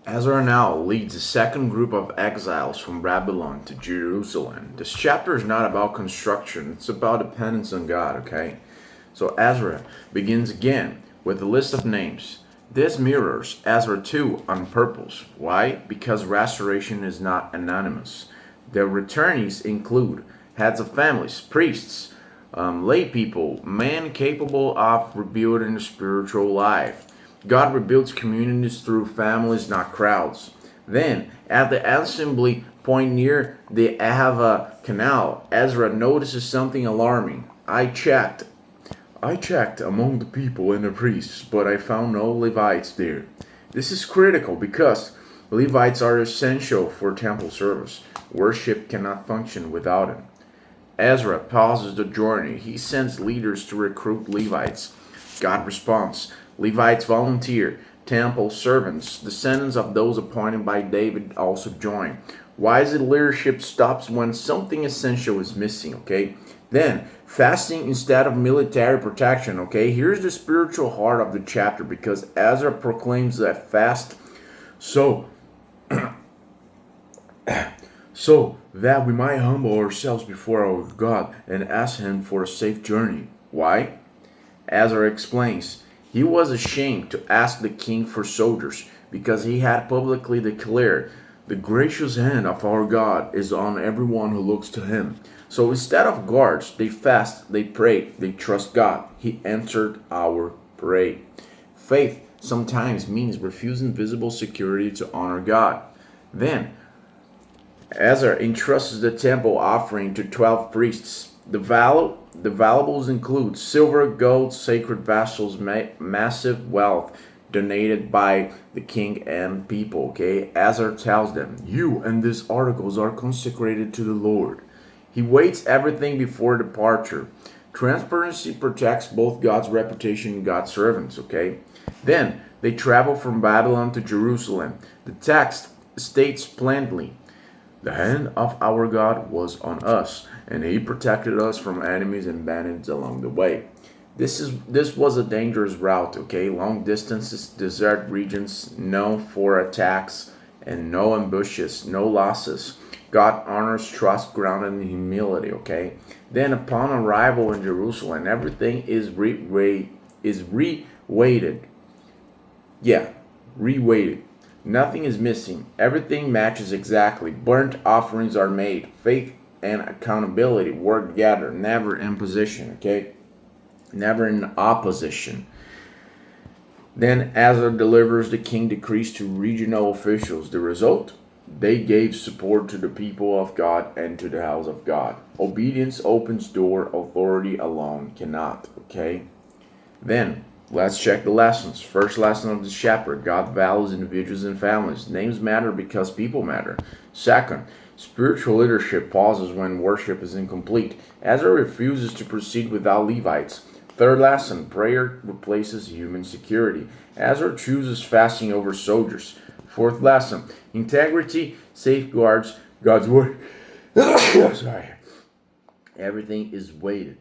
Ezra now leads a second group of exiles from Babylon to Jerusalem. This chapter is not about construction, it's about dependence on God, okay? So Ezra begins again with a list of names. This mirrors Ezra 2 on purpose. Why? Because restoration is not anonymous. The returnees include heads of families, priests, lay people, men capable of rebuilding the spiritual life. God rebuilds communities through families, not crowds. Then, at the assembly point near the Ahava Canal, Ezra notices something alarming. I checked among the people and the priests, but I found no Levites there. This is critical because Levites are essential for temple service. Worship cannot function without them. Ezra pauses the journey. He sends leaders to recruit Levites. God responds. Levites volunteer. Temple servants, descendants of those appointed by David, also join. Wise leadership stops when something essential is missing, okay? Then, fasting instead of military protection, okay? Here's the spiritual heart of the chapter because Ezra proclaims that fast so so that we might humble ourselves before our God and ask Him for a safe journey. Why? Ezra explains, he was ashamed to ask the king for soldiers because he had publicly declared, the gracious hand of our God is on everyone who looks to Him. So instead of guards, they fast, they pray, they trust God. He answered our prayer. Faith sometimes means refusing visible security to honor God. Then, Ezra entrusts the temple offering to 12 priests. The valuables include silver, gold, sacred vessels, massive wealth donated by the king and people. Okay, Ezra tells them, "You and these articles are consecrated to the Lord." He weights everything before departure. Transparency protects both God's reputation and God's servants. Okay, then they travel from Babylon to Jerusalem. The text states plainly, the hand of our God was on us, and He protected us from enemies and bandits along the way. This was a dangerous route, okay? Long distances, desert regions known for attacks, and no ambushes, no losses. God honors trust grounded in humility, okay? Then upon arrival in Jerusalem, everything is re-weighted. Yeah, re-weighted. Nothing is missing. Everything matches exactly. Burnt offerings are made. Faith and accountability work together, never in position, okay? Never in opposition. Then Ezra delivers the king decrees to regional officials. The result? They gave support to the people of God and to the house of God. Obedience opens door, authority alone cannot, okay? Then, let's check the lessons. First lesson of this chapter, God values individuals and families. Names matter because people matter. Second, spiritual leadership pauses when worship is incomplete. Ezra refuses to proceed without Levites. Third lesson, prayer replaces human security. Ezra chooses fasting over soldiers. Fourth lesson, integrity safeguards God's word. Sorry. Everything is weighted,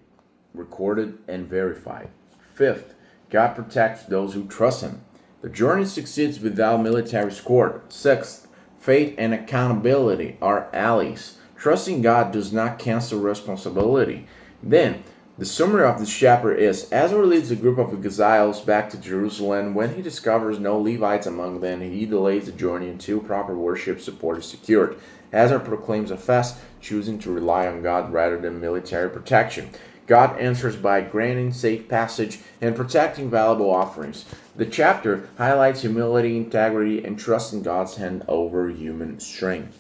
recorded, and verified. Fifth, God protects those who trust Him. The journey succeeds without military support. Sixth, faith and accountability are allies. Trusting God does not cancel responsibility. Then, the summary of this chapter is, Ezra leads a group of exiles back to Jerusalem. When he discovers no Levites among them, he delays the journey until proper worship support is secured. Ezra proclaims a fast, choosing to rely on God rather than military protection. God answers by granting safe passage and protecting valuable offerings. The chapter highlights humility, integrity, and trust in God's hand over human strength.